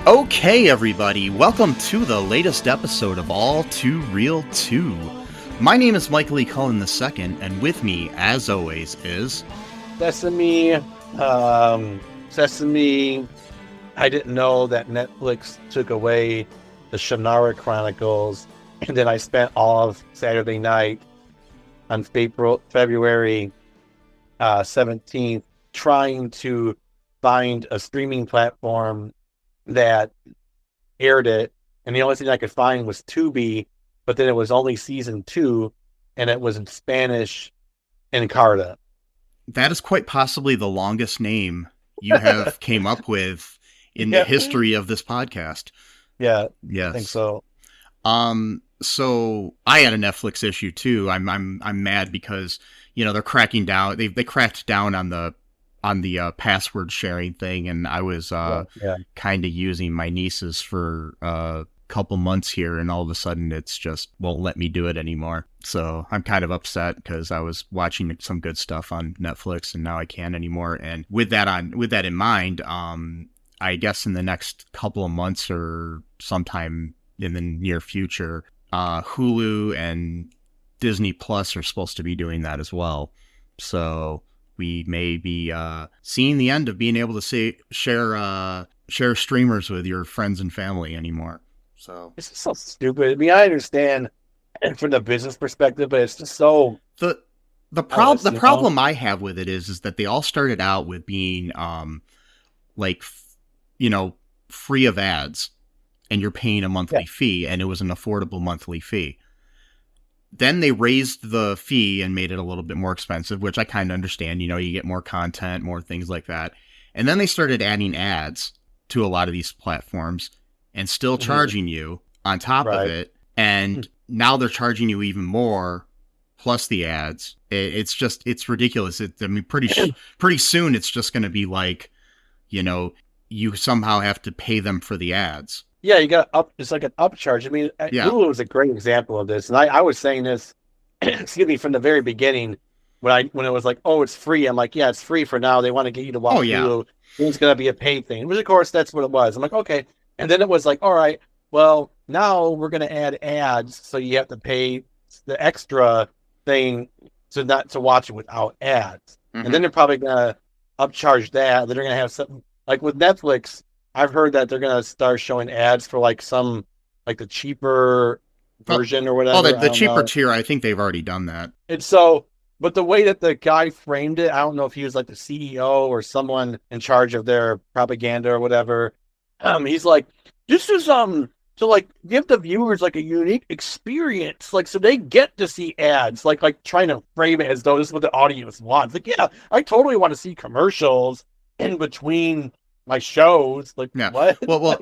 Okay, everybody, welcome to the latest episode of All2ReelToo. My name is Michael E. Cullen II, and with me, as always, is... Sesame. I didn't know that Netflix took away the Shannara Chronicles, and then I spent all of Saturday night on February 17th trying to find a streaming platform that aired it, and the only thing I could find was Tubi, but then it was only season 2, and it was in Spanish and Encarta. That is quite possibly the longest name you have came up with in the history of this podcast. Yeah, yes, I think so. So I had a Netflix issue too. I'm mad because they're cracking down. They cracked down on the password sharing thing, and I was kind of using my nieces for a couple months here, and all of a sudden it's just won't let me do it anymore. So I'm kind of upset because I was watching some good stuff on Netflix and now I can't anymore. And with that in mind, I guess in the next couple of months or sometime in the near future, Hulu and Disney Plus are supposed to be doing that as well. So we may be seeing the end of being able to share streamers with your friends and family anymore. So it's so stupid. I mean, I understand from the business perspective, but it's just so the problem I have with it is that they all started out with being free of ads, and you're paying a monthly fee, and it was an affordable monthly fee. Then they raised the fee and made it a little bit more expensive, which I kind of understand. You get more content, more things like that. And then they started adding ads to a lot of these platforms and still charging you on top of it. And now they're charging you even more plus the ads. It's ridiculous. Pretty soon it's just going to be like, you somehow have to pay them for the ads. Yeah, you got it's like an upcharge. I mean, Hulu is a great example of this. And I was saying this, from the very beginning when it was like, oh, it's free. I'm like, yeah, it's free for now. They want to get you to watch Hulu. It's going to be a paid thing. Which, of course, that's what it was. I'm like, okay. And then it was like, all right, well, now we're going to add ads. So you have to pay the extra thing to watch it without ads. And then they're probably going to upcharge that. Then they're going to have something like with Netflix. I've heard that they're going to start showing ads for the cheaper version or whatever. Oh, the cheaper tier, I think they've already done that. And so, but the way that the guy framed it, I don't know if he was like the CEO or someone in charge of their propaganda or whatever. He's like, this is, to give the viewers like a unique experience, so they get to see ads, like trying to frame it as though this is what the audience wants. Like, yeah, I totally want to see commercials in between my shows. Like, what? Well,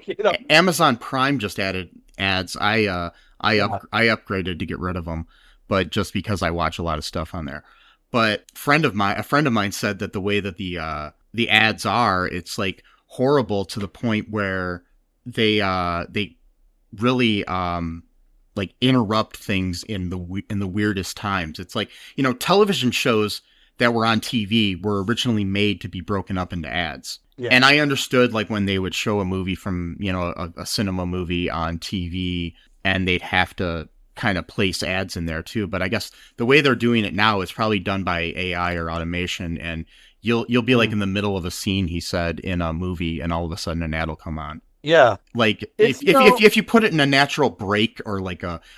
Amazon Prime just added ads. I upgraded to get rid of them, but just because I watch a lot of stuff on there. But a friend of mine said that the way that the ads are, it's like horrible to the point where they really interrupt things in the weirdest times. It's like, television shows that were on TV were originally made to be broken up into ads. Yeah. And I understood when they would show a movie from, a cinema movie on TV, and they'd have to kind of place ads in there too. But I guess the way they're doing it now is probably done by AI or automation, and you'll be in the middle of a scene, he said, in a movie, and all of a sudden an ad will come on. Yeah. If you put it in a natural break or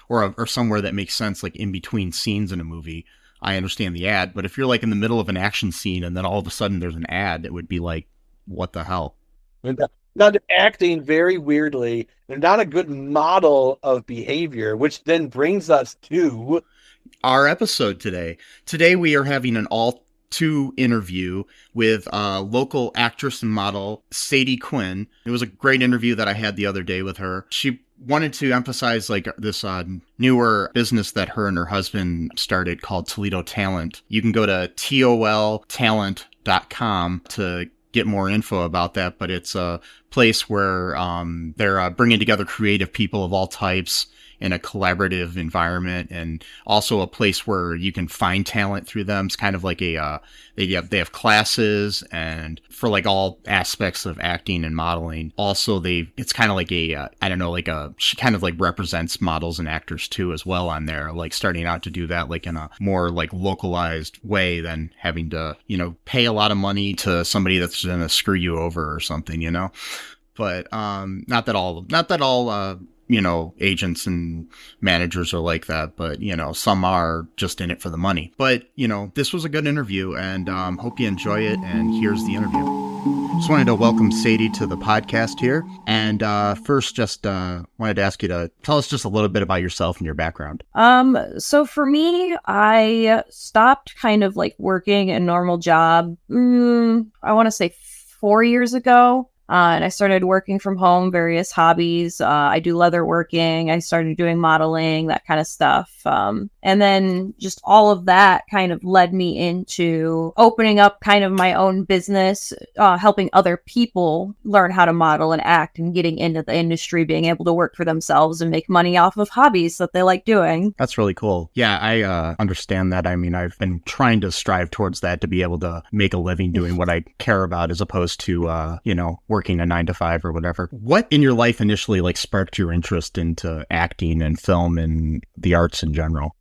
or somewhere that makes sense, in between scenes in a movie, I understand the ad. But if you're in the middle of an action scene and then all of a sudden there's an ad, it would be like, what the hell? Now they're acting very weirdly. They're not a good model of behavior, which then brings us to our episode today. Today we are having an All2 interview with local actress and model Sadie Quinn. It was a great interview that I had the other day with her. She wanted to emphasize like this newer business that her and her husband started called Toledo Talent. You can go to toltalent.com to get more info about that, but it's a place where they're bringing together creative people of all types in a collaborative environment, and also a place where you can find talent through them. It's kind of like a they have classes and for like all aspects of acting and modeling. Also, it's kind of like she kind of like represents models and actors too as well on there, like starting out to do that like in a more like localized way than having to, pay a lot of money to somebody that's going to screw you over or something, But not that all agents and managers are like that, but, some are just in it for the money. But, this was a good interview, and hope you enjoy it. And here's the interview. Just wanted to welcome Sadie to the podcast here. And first, just wanted to ask you to tell us just a little bit about yourself and your background. So for me, I stopped kind of like working a normal job, I want to say 4 years ago. And I started working from home, various hobbies. I do leather working. I started doing modeling, that kind of stuff. And then just all of that kind of led me into opening up kind of my own business, helping other people learn how to model and act and getting into the industry, being able to work for themselves and make money off of hobbies that they like doing. That's really cool. Yeah, I understand that. I mean, I've been trying to strive towards that, to be able to make a living doing what I care about as opposed to, working a 9-to-5 or whatever. What in your life initially like sparked your interest into acting and film and the arts in general?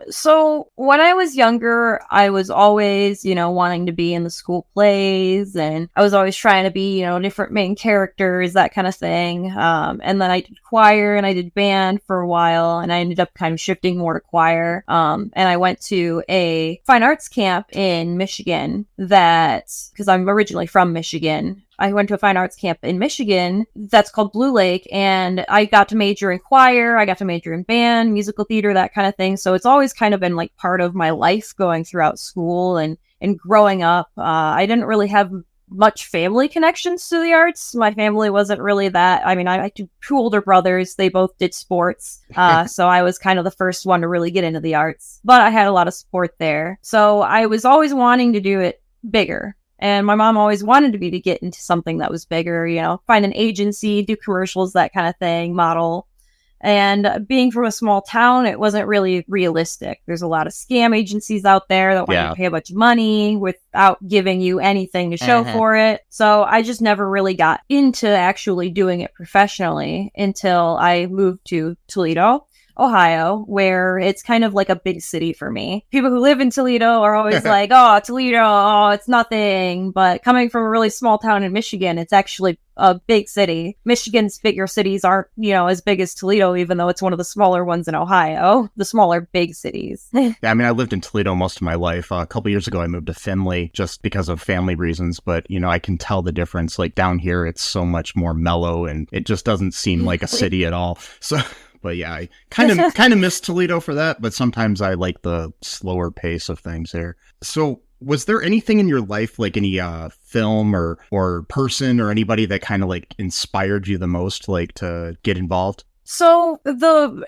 So when I was younger, I was always, wanting to be in the school plays, and I was always trying to be, different main characters, that kind of thing. And then I did choir and I did band for a while, and I ended up kind of shifting more to choir. And I went to a fine arts camp in Michigan because I'm originally from Michigan. I went to a fine arts camp in Michigan that's called Blue Lake, and I got to major in choir, I got to major in band, musical theater, that kind of thing. So it's always kind of been like part of my life going throughout school and growing up. I didn't really have much family connections to the arts. My family wasn't really that. I mean, I had two older brothers. They both did sports. So I was kind of the first one to really get into the arts, but I had a lot of support there. So I was always wanting to do it bigger. And my mom always wanted me to get into something that was bigger, find an agency, do commercials, that kind of thing, model. And being from a small town, it wasn't really realistic. There's a lot of scam agencies out there that want you to pay a bunch of money without giving you anything to show for it. So I just never really got into actually doing it professionally until I moved to Toledo, Ohio, where it's kind of like a big city for me. People who live in Toledo are always like, oh, Toledo, oh, it's nothing. But coming from a really small town in Michigan, it's actually a big city. Michigan's bigger cities aren't, as big as Toledo, even though it's one of the smaller ones in Ohio, the smaller big cities. Yeah, I mean, I lived in Toledo most of my life. A couple years ago, I moved to Findlay just because of family reasons. But, I can tell the difference. Like down here, it's so much more mellow and it just doesn't seem like a city at all. So... But yeah, I kind of miss Toledo for that, but sometimes I like the slower pace of things there. So was there anything in your life, like any film or person or anybody that kind of like inspired you the most, like to get involved? So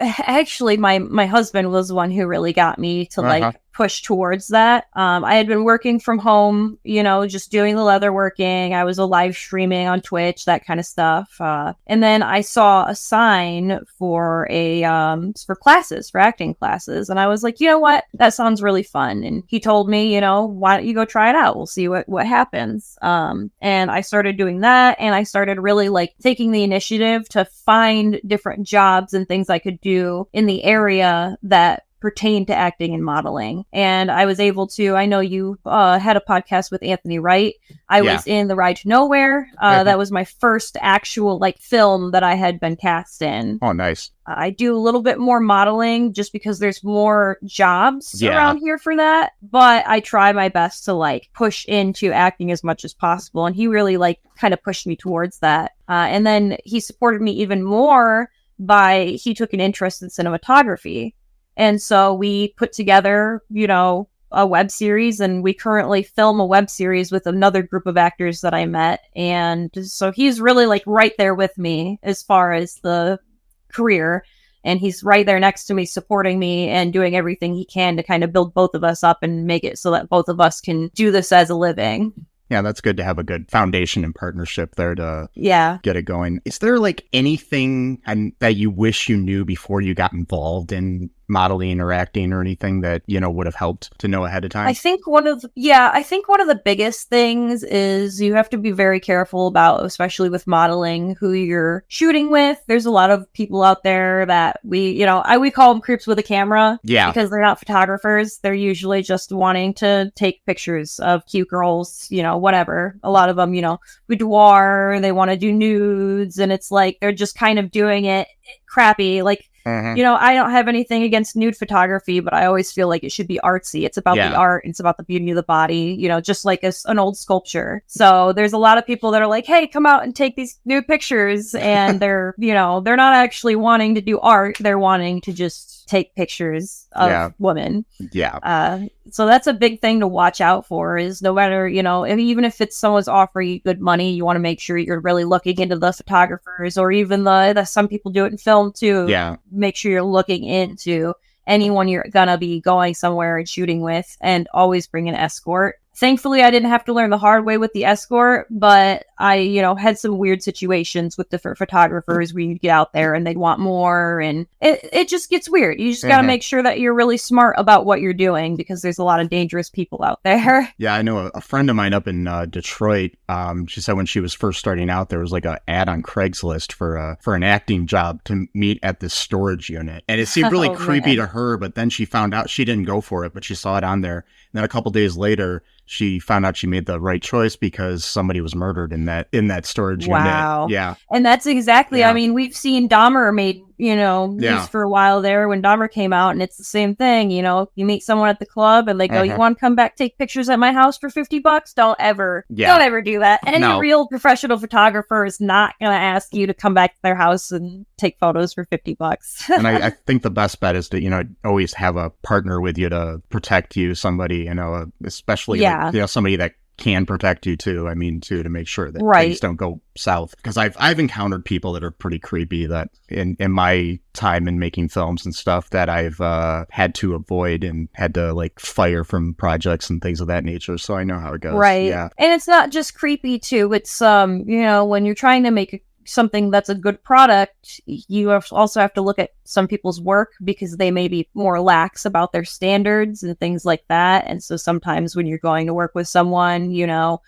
actually my husband was the one who really got me to like push towards that. I had been working from home, just doing the leather working. I was live streaming on Twitch, that kind of stuff. And then I saw a sign for for classes, for acting classes. And I was like, you know what? That sounds really fun. And he told me, why don't you go try it out? We'll see what happens. And I started doing that. And I started really like taking the initiative to find different jobs and things I could do in the area that pertain to acting and modeling. And I was able to, I know you had a podcast with Anthony Wright. I was in The Ride to Nowhere. That was my first actual like film that I had been cast in. Oh, nice. I do a little bit more modeling just because there's more jobs around here for that. But I try my best to like push into acting as much as possible. And he really like kind of pushed me towards that. And then he supported me even more he took an interest in cinematography. And so we put together, a web series, and we currently film a web series with another group of actors that I met. And so he's really like right there with me as far as the career. And he's right there next to me, supporting me and doing everything he can to kind of build both of us up and make it so that both of us can do this as a living. Yeah, that's good to have a good foundation and partnership there to get it going. Is there like anything that you wish you knew before you got involved in modeling or acting or anything that, you know, would have helped to know ahead of time? I think one of the biggest things is you have to be very careful about, especially with modeling, who you're shooting with. There's a lot of people out there that we call them creeps with a camera. Yeah. Because they're not photographers. They're usually just wanting to take pictures of cute girls, you know, whatever. A lot of them, you know, boudoir, they want to do nudes, and it's like they're just kind of doing it crappy. Like, you know, I don't have anything against nude photography, but I always feel like it should be artsy. It's about the art. It's about the beauty of the body, you know, just like an old sculpture. So there's a lot of people that are like, hey, come out and take these nude pictures. And they're, you know, they're not actually wanting to do art. They're wanting to just take pictures of women. Yeah. So that's a big thing to watch out for, is no matter, you know, even if it's someone's offering you good money, you want to make sure you're really looking into the photographers, or even the some people do it in film too. Yeah. Make sure you're looking into anyone you're gonna be going somewhere and shooting with, and always bring an escort. Thankfully, I didn't have to learn the hard way with the escort, but I, you know, had some weird situations with different photographers where you get out there and they'd want more, and it just gets weird. You just got to make sure that you're really smart about what you're doing, because there's a lot of dangerous people out there. Yeah, I know a friend of mine up in Detroit. She said when she was first starting out, there was like an ad on Craigslist for an acting job to meet at this storage unit, and it seemed really creepy to her. But then she found out, she didn't go for it, but she saw it on there. And then a couple days later, she found out she made the right choice because somebody was murdered in that storage unit. Wow. Yeah. And that's exactly, I mean, we've seen Dahmer made, you know, news for a while there when Dahmer came out, and it's the same thing. You know, you meet someone at the club and they go, you want to come back, take pictures at my house for $50? Don't ever do that. Any real professional photographer is not going to ask you to come back to their house and take photos for $50. And I think the best bet is to, you know, always have a partner with you to protect you, somebody, you know, especially like, you know, somebody that can protect you too. I mean, too, to make sure that things don't go south. Because I've encountered people that are pretty creepy that in my time in making films and stuff that I've had to avoid and had to like fire from projects and things of that nature. So I know how it goes. Right. Yeah. And it's not just creepy too. It's you know, when you're trying to make something that's a good product, you also have to look at some people's work, because they may be more lax about their standards and things like that. And so sometimes when you're going to work with someone, you know,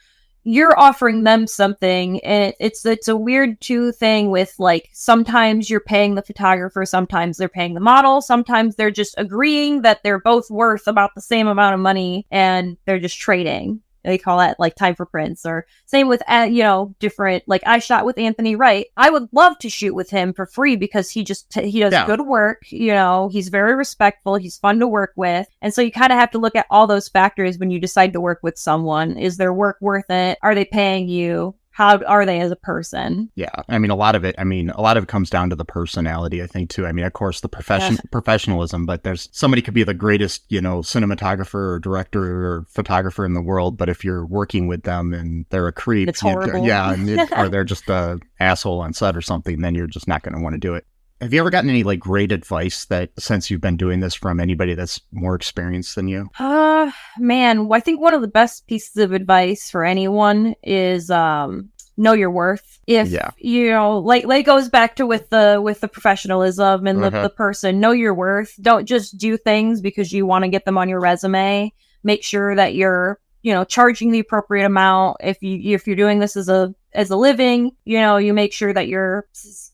you're offering them something, and it's a weird thing with, like, sometimes you're paying the photographer, sometimes they're paying the model, sometimes they're just agreeing that they're both worth about the same amount of money and they're just trading. They call that like time for prints. Or same with, you know, different, like I shot with Anthony Wright. I would love to shoot with him for free because he does good work. You know, he's very respectful. He's fun to work with. And so you kind of have to look at all those factors when you decide to work with someone. Is their work worth it? Are they paying you? How are they as a person? Yeah. I mean, a lot of it comes down to the personality, I think, too. I mean, of course, the professionalism, but somebody could be the greatest, you know, cinematographer or director or photographer in the world, but if you're working with them and they're a creep, it's horrible. Or they're just a asshole on set or something, then you're just not going to want to do it. Have you ever gotten any like great advice that since you've been doing this from anybody that's more experienced than you? Man, I think one of the best pieces of advice for anyone is know your worth. If you know, like it goes back to with the professionalism and the person, know your worth. Don't just do things because you want to get them on your resume. Make sure that you're, you know, charging the appropriate amount. If you're doing this as a living, you know, you make sure that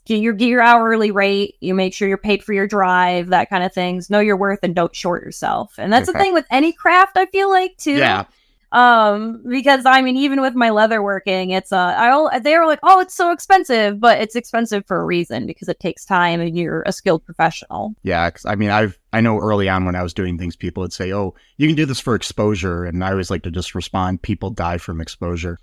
get your hourly rate, you make sure you're paid for your drive, that kind of things. Know your worth and don't short yourself. And that's the thing with any craft, I feel like, too. Yeah. Because I mean, even with my leather working, it's they were like, oh, it's so expensive, but it's expensive for a reason, because it takes time and you're a skilled professional. Yeah, 'cause I mean, I know early on when I was doing things, people would say, oh, you can do this for exposure, and I always like to just respond, people die from exposure.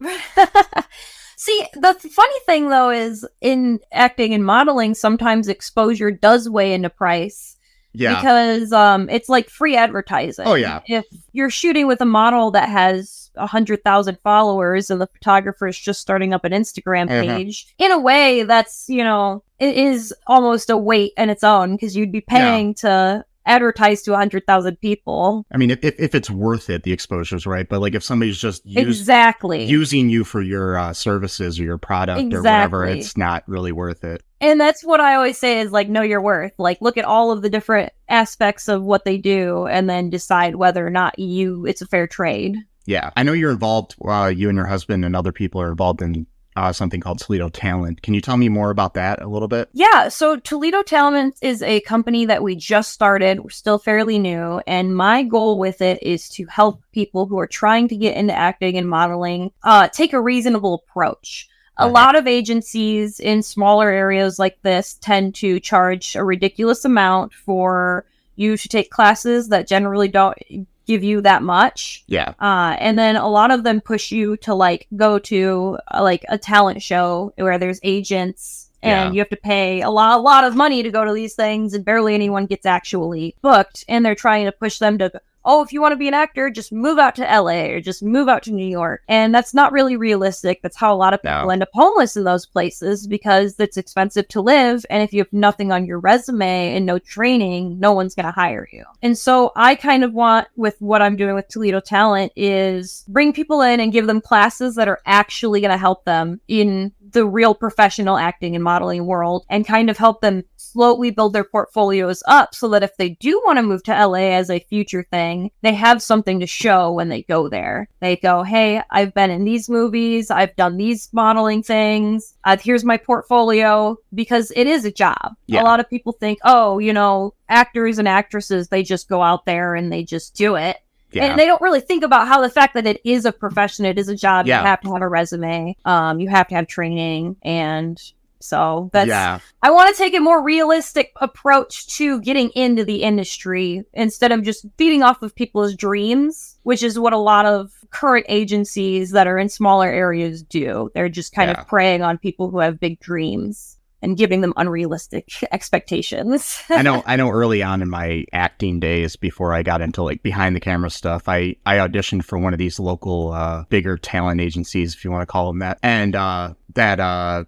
See, the funny thing though is in acting and modeling, sometimes exposure does weigh into price. Yeah. Because it's like free advertising. Oh, yeah. If you're shooting with a model that has 100,000 followers and the photographer is just starting up an Instagram page. In a way, that's, you know, it is almost a weight in its own, because you'd be paying to advertise to 100,000 people. I mean, if it's worth it, the exposure's right. But like if somebody's just using you for your services or your product or whatever, it's not really worth it. And that's what I always say is like, know your worth. Like, look at all of the different aspects of what they do and then decide whether or not it's a fair trade. Yeah. I know you're involved, you and your husband and other people are involved in something called Toledo Talent. Can you tell me more about that a little bit? Yeah, so Toledo Talent is a company that we just started. We're still fairly new, and my goal with it is to help people who are trying to get into acting and modeling take a reasonable approach. A lot of agencies in smaller areas like this tend to charge a ridiculous amount for you to take classes that generally don't give you that much. Yeah. And then a lot of them push you to like go to like a talent show where there's agents and you have to pay a lot of money to go to these things, and barely anyone gets actually booked. And they're trying to push them to, oh, if you want to be an actor, just move out to LA or just move out to New York. And that's not really realistic. That's how a lot of people end up homeless in those places, because it's expensive to live. And if you have nothing on your resume and no training, no one's going to hire you. And so I kind of want, with what I'm doing with Toledo Talent, is bring people in and give them classes that are actually going to help them in the real professional acting and modeling world, and kind of help them slowly build their portfolios up so that if they do want to move to LA as a future thing, they have something to show when they go there. They go, hey, I've been in these movies, I've done these modeling things, here's my portfolio, because it is a job. A lot of people think, oh, you know, actors and actresses, they just go out there and they just do it. And they don't really think about how the fact that it is a profession, it is a job, you have to have a resume, you have to have training. And so that's, I want to take a more realistic approach to getting into the industry instead of just feeding off of people's dreams, which is what a lot of current agencies that are in smaller areas do. They're just kind of preying on people who have big dreams and giving them unrealistic expectations. I know early on in my acting days, before I got into like behind the camera stuff, I auditioned for one of these local bigger talent agencies, if you want to call them that. And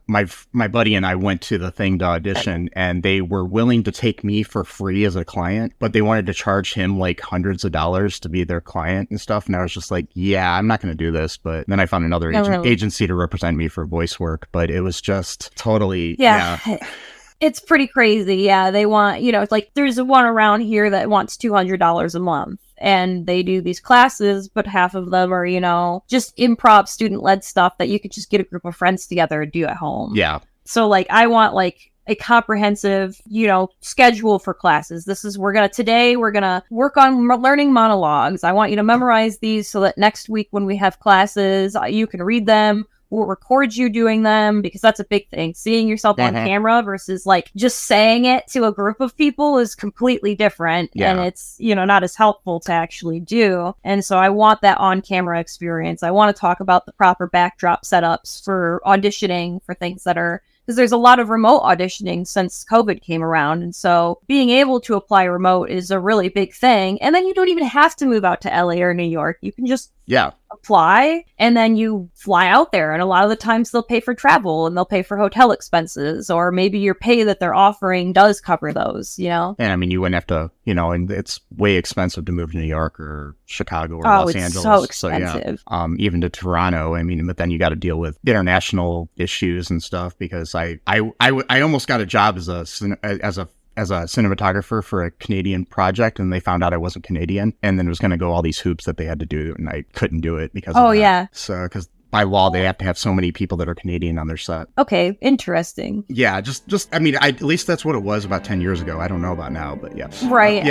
my buddy and I went to the thing to audition, and they were willing to take me for free as a client, but they wanted to charge him like hundreds of dollars to be their client and stuff. And I was just like, yeah, I'm not going to do this. But then I found another agency to represent me for voice work, but it was just totally It's pretty crazy. Yeah, they want, you know, it's like there's one around here that wants $200 a month, and they do these classes, but half of them are, you know, just improv student-led stuff that you could just get a group of friends together and do at home. Yeah. So like I want like a comprehensive, you know, schedule for classes. Today we're gonna work on learning monologues. I want you to memorize these so that next week when we have classes, you can read them. We'll record you doing them, because that's a big thing. Seeing yourself on camera versus like just saying it to a group of people is completely different. And it's, you know, not as helpful to actually do. And so I want that on camera experience. I want to talk about the proper backdrop setups for auditioning for things that are, because there's a lot of remote auditioning since COVID came around. And so being able to apply remote is a really big thing. And then you don't even have to move out to LA or New York. You can just apply, and then you fly out there. And a lot of the times they'll pay for travel, and they'll pay for hotel expenses, or maybe your pay that they're offering does cover those, you know? And I mean, you wouldn't have to, you know, and it's way expensive to move to New York or Chicago or Los Angeles. So expensive. So even to Toronto. I mean, but then you got to deal with international issues and stuff, because I almost got a job as a cinematographer for a Canadian project, and they found out I wasn't Canadian, and then it was going to go all these hoops that they had to do, and I couldn't do it because of that. So, because by law, they have to have so many people that are Canadian on their set. Okay, interesting. Yeah, just I mean, at least that's what it was about 10 years ago. I don't know about now, but yeah. Right,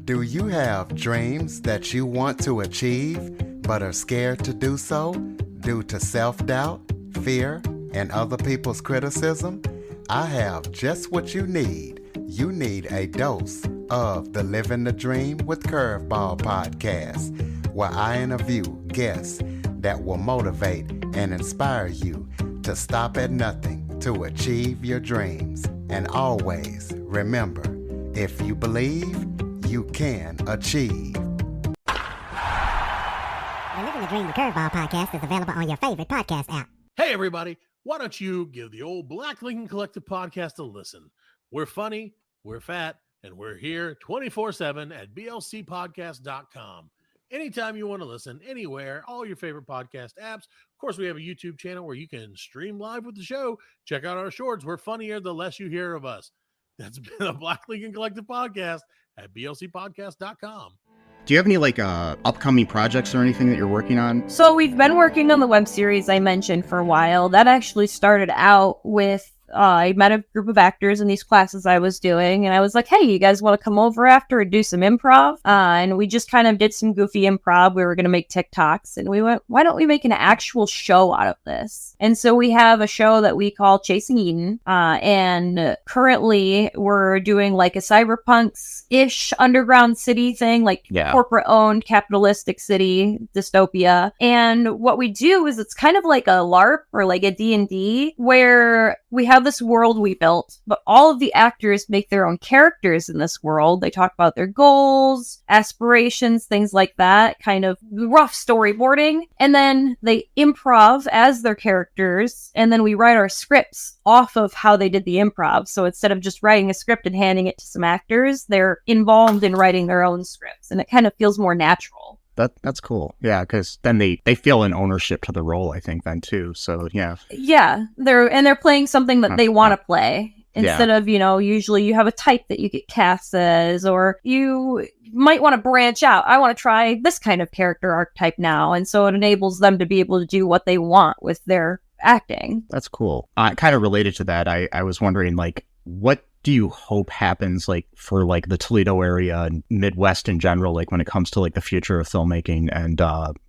Do you have dreams that you want to achieve, but are scared to do so due to self-doubt, fear, and other people's criticism? I have just what you need. You need a dose of the Living the Dream with Curveball podcast, where I interview guests that will motivate and inspire you to stop at nothing to achieve your dreams. And always remember, if you believe, you can achieve. The Living the Dream with Nerdball Podcast is available on your favorite podcast app. Hey, everybody. Why don't you give the old Black Lincoln Collective podcast a listen? We're funny, we're fat, and we're here 24/7 at blcpodcast.com. Anytime you want to listen, anywhere, all your favorite podcast apps. Of course, we have a YouTube channel where you can stream live with the show. Check out our shorts. We're funnier the less you hear of us. That's been a Black Lincoln Collective podcast at blcpodcast.com. Do you have any upcoming projects or anything that you're working on? So we've been working on the web series I mentioned for a while. That actually started out with I met a group of actors in these classes I was doing, and I was like, hey, you guys want to come over after and do some improv? And we just kind of did some goofy improv. We were going to make TikToks, and we went, why don't we make an actual show out of this? And so we have a show that we call Chasing Eden, and currently we're doing like a cyberpunk-ish underground city thing, corporate-owned capitalistic city dystopia. And what we do is it's kind of like a LARP or like a D&D where we have this world we built, but all of the actors make their own characters in this world. They talk about their goals, aspirations, things like that, kind of rough storyboarding. And then they improv as their characters, and then we write our scripts off of how they did the improv. So instead of just writing a script and handing it to some actors, they're involved in writing their own scripts, and it kind of feels more natural. That's cool. Yeah, because then they feel an ownership to the role, I think, then too. So yeah. Yeah, they're playing something that they want to play. Instead of, usually you have a type that you get cast as, or you might want to branch out. I want to try this kind of character archetype now. And so it enables them to be able to do what they want with their acting. That's cool. Kind of related to that, I was wondering, what do you hope happens for the Toledo area and Midwest in general, when it comes to the future of filmmaking and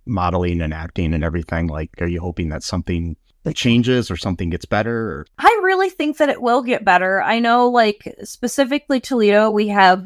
modeling and acting and everything? Are you hoping that something changes or something gets better? Or? I really think that it will get better. I know specifically Toledo, we have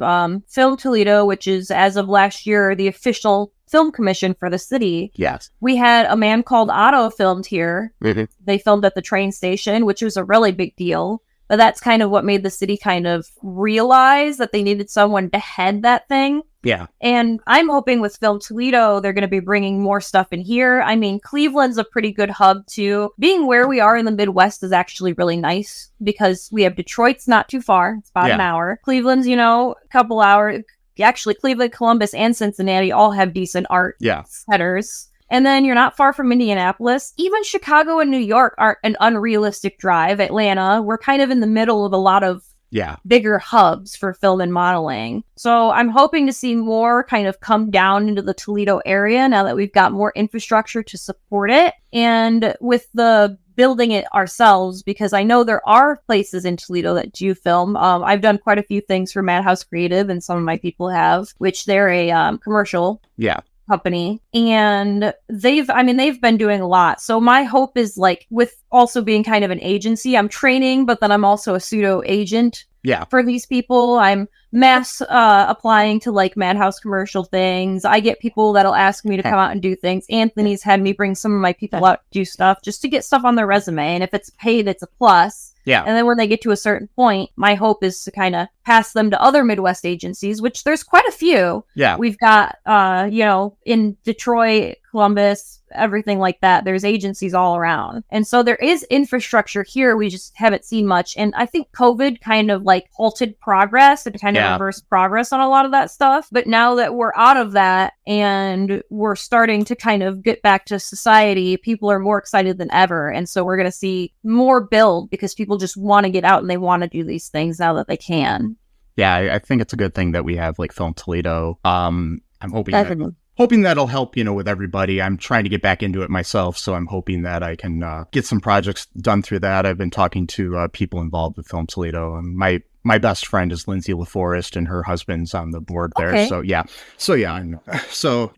Film Toledo, which is as of last year the official film commission for the city. Yes. We had A Man Called Otto filmed here. Mm-hmm. They filmed at the train station, which was a really big deal. But that's kind of what made the city kind of realize that they needed someone to head that thing. Yeah. And I'm hoping with Film Toledo, they're going to be bringing more stuff in here. I mean, Cleveland's a pretty good hub too. Being where we are in the Midwest is actually really nice because we have Detroit's not too far. It's about an hour. Cleveland's, a couple hours. Actually, Cleveland, Columbus, and Cincinnati all have decent art centers. And then you're not far from Indianapolis. Even Chicago and New York aren't an unrealistic drive. Atlanta, we're kind of in the middle of a lot of bigger hubs for film and modeling. So I'm hoping to see more kind of come down into the Toledo area now that we've got more infrastructure to support it. And with the building it ourselves, because I know there are places in Toledo that do film. I've done quite a few things for Madhouse Creative, and some of my people have, which they're a commercial company, and they've been doing a lot. So my hope is with also being kind of an agency, I'm training, but then I'm also a pseudo agent for these people. I'm mass applying to Madhouse commercial things. I get people that'll ask me to come out and do things. Anthony's had me bring some of my people out to do stuff just to get stuff on their resume, and if it's paid, it's a plus. Yeah. And then when they get to a certain point, my hope is to kind of pass them to other Midwest agencies, which there's quite a few. Yeah. We've got, in Detroit, Columbus, everything like that. There's agencies all around. And so there is infrastructure here. We just haven't seen much. And I think COVID kind of halted progress and kind of reversed progress on a lot of that stuff. But now that we're out of that and we're starting to kind of get back to society, people are more excited than ever. And so we're going to see more build because people just want to get out and they want to do these things now that they can. Yeah, I think it's a good thing that we have Film Toledo. I'm hoping that'll help, with everybody. I'm trying to get back into it myself, so I'm hoping that I can get some projects done through that. I've been talking to people involved with Film Toledo, and my best friend is Lindsay LaForest, and her husband's on the board there. Okay. So I know. So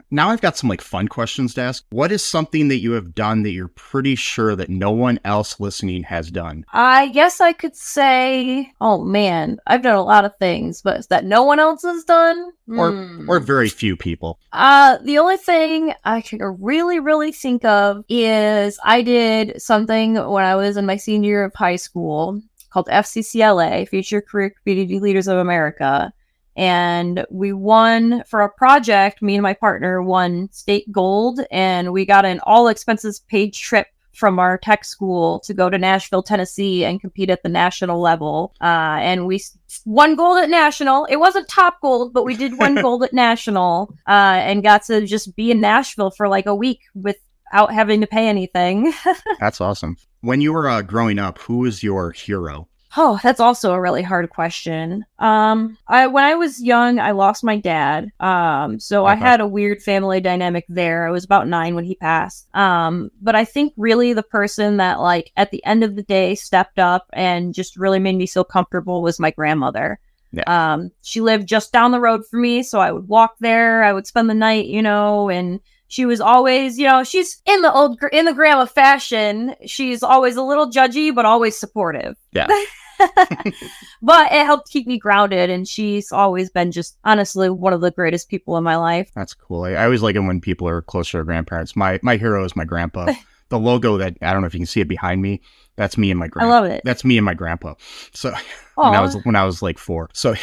now I've got some fun questions to ask. What is something that you have done that you're pretty sure that no one else listening has done? I guess I could say, oh man, I've done a lot of things, but that no one else has done? Or very few people. The only thing I can really, really think of is I did something when I was in my senior year of high school called FCCLA, Future Career Community Leaders of America. and we won for a project. Me and my partner won state gold, and we got an all expenses paid trip from our tech school to go to Nashville, Tennessee and compete at the national level. And we won gold at national. It wasn't top gold, but we did win gold at national, and got to just be in Nashville for like a week without having to pay anything. That's awesome. When you were growing up, who was your hero? Oh, that's also a really hard question. When I was young, I lost my dad. So I had a weird family dynamic there. I was about 9 when he passed. But I think really the person that like at the end of the day stepped up and just really made me feel comfortable was my grandmother. Yeah. She lived just down the road from me, so I would walk there. I would spend the night, and she was always, she's in the grandma fashion. She's always a little judgy, but always supportive. Yeah. But it helped keep me grounded, and she's always been just honestly one of the greatest people in my life. That's cool. I always like it when people are closer to grandparents. My hero is my grandpa. The logo that, I don't know if you can see it behind me, that's me and my grandpa. I love it. That's me and my grandpa. So when I was like 4. So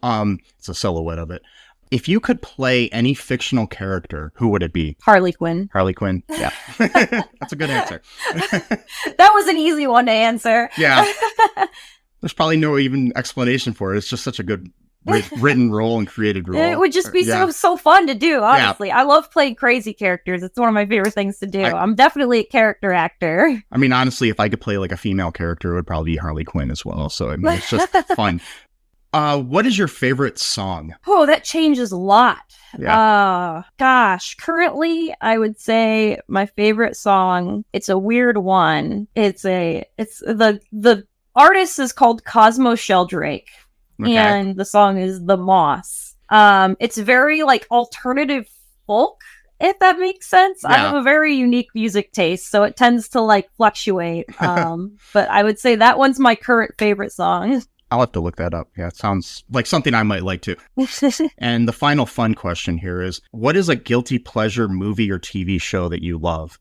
it's a silhouette of it. If you could play any fictional character, who would it be? Harley Quinn. Harley Quinn, yeah. That's a good answer. That was an easy one to answer. Yeah. There's probably no even explanation for it. It's just such a good written role and created role. It would just be so fun to do, honestly. Yeah. I love playing crazy characters. It's one of my favorite things to do. I'm definitely a character actor. I mean, honestly, if I could play like a female character, it would probably be Harley Quinn as well. So, I mean, it's just fun. What is your favorite song? Oh, that changes a lot. Yeah. Gosh, currently I would say my favorite song, it's a weird one. The artist is called Cosmo Sheldrake. Okay. And the song is The Moss. It's very like alternative folk, if that makes sense. Yeah. I have a very unique music taste, so it tends to like fluctuate. But I would say that one's my current favorite song. I'll have to look that up. Yeah, it sounds like something I might like too. And the final fun question here is, what is a guilty pleasure movie or TV show that you love?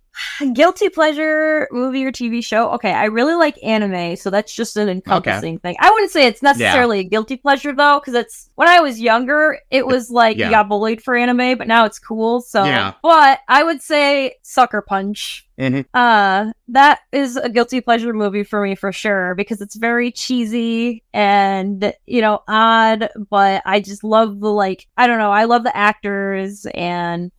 Guilty pleasure movie or TV show? Okay, I really like anime, so that's just an encompassing thing. I wouldn't say it's necessarily a guilty pleasure, though, because it's when I was younger, it was like you got bullied for anime, but now it's cool. So, but I would say Sucker Punch. Mm-hmm. That is a guilty pleasure movie for me for sure, because it's very cheesy and, odd, but I just love I love the actors and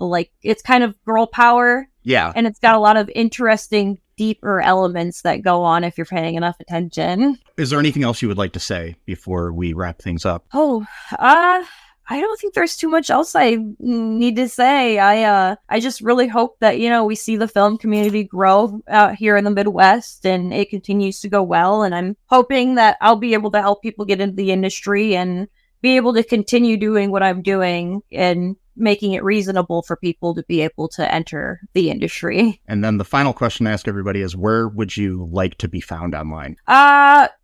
it's kind of girl power. Yeah. And it's got a lot of interesting, deeper elements that go on if you're paying enough attention. Is there anything else you would like to say before we wrap things up? Oh, I don't think there's too much else I need to say. I just really hope that, we see the film community grow out here in the Midwest and it continues to go well. And I'm hoping that I'll be able to help people get into the industry and be able to continue doing what I'm doing and making it reasonable for people to be able to enter the industry. And then the final question I ask everybody is, where would you like to be found online?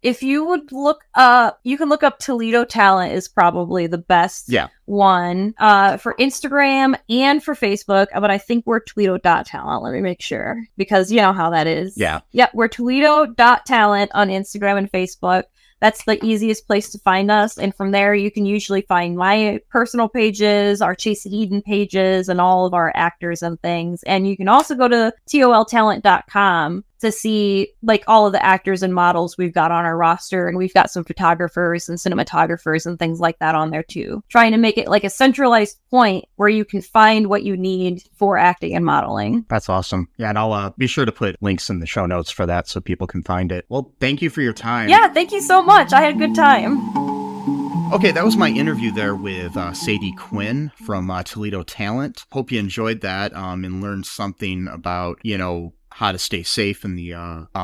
If you would look up, you can look up Toledo Talent is probably the best one for Instagram and for Facebook, but I think we're Toledo.talent. Let me make sure, because you know how that is. Yeah. Yep, we're Toledo.talent on Instagram and Facebook. That's the easiest place to find us. And from there, you can usually find my personal pages, our Chasey Eden pages, and all of our actors and things. And you can also go to toltalent.com to see all of the actors and models we've got on our roster. And we've got some photographers and cinematographers and things like that on there too. Trying to make it like a centralized point where you can find what you need for acting and modeling. That's awesome. Yeah, and I'll be sure to put links in the show notes for that so people can find it. Well, thank you for your time. Yeah, thank you so much. I had a good time. Okay, that was my interview there with Sadie Quinn from Toledo Talent. Hope you enjoyed that and learned something about, how to stay safe in the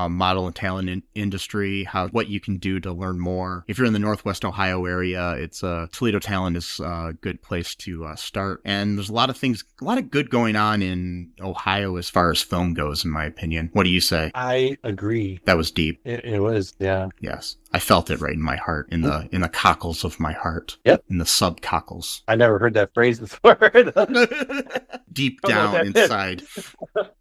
model and talent industry, what you can do to learn more. If you're in the Northwest Ohio area, it's Toledo Talent is a good place to start. And there's a lot of good going on in Ohio as far as film goes, in my opinion. What do you say? I agree. That was deep. It was, yeah. Yes. I felt it right in my heart, in the cockles of my heart. Yep. In the sub-cockles. I never heard that phrase before. Deep down inside.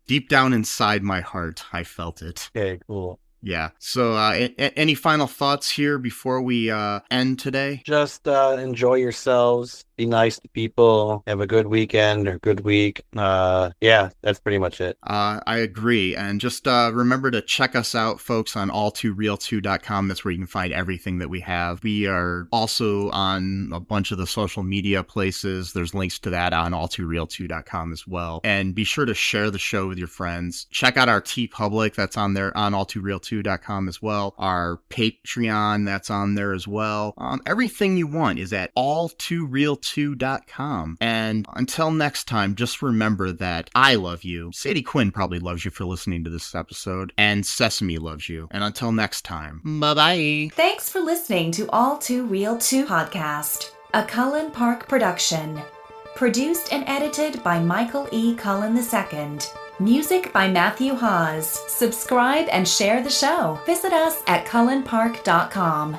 Deep down inside my heart, I felt it. Okay, cool. Yeah. So any final thoughts here before we end today? Just enjoy yourselves. Be nice to people. Have a good weekend or good week. Yeah, that's pretty much it. I agree. And just remember to check us out, folks, on all2reeltoo.com. That's where you can find everything that we have. We are also on a bunch of the social media places. There's links to that on all2reeltoo.com as well. And be sure to share the show with your friends. Check out our TeePublic. That's on there on all2reeltoo.com as well. Our Patreon, that's on there as well. Everything you want is at all2reeltoo.com. And until next time, just remember that I love you. Sadie Quinn probably loves you for listening to this episode. And Sesame loves you. And until next time, bye-bye. Thanks for listening to All2ReelToo Podcast, a Cullen Park production. Produced and edited by Michael E. Cullen II. Music by Matthew Haase. Subscribe and share the show. Visit us at cullenpark.com.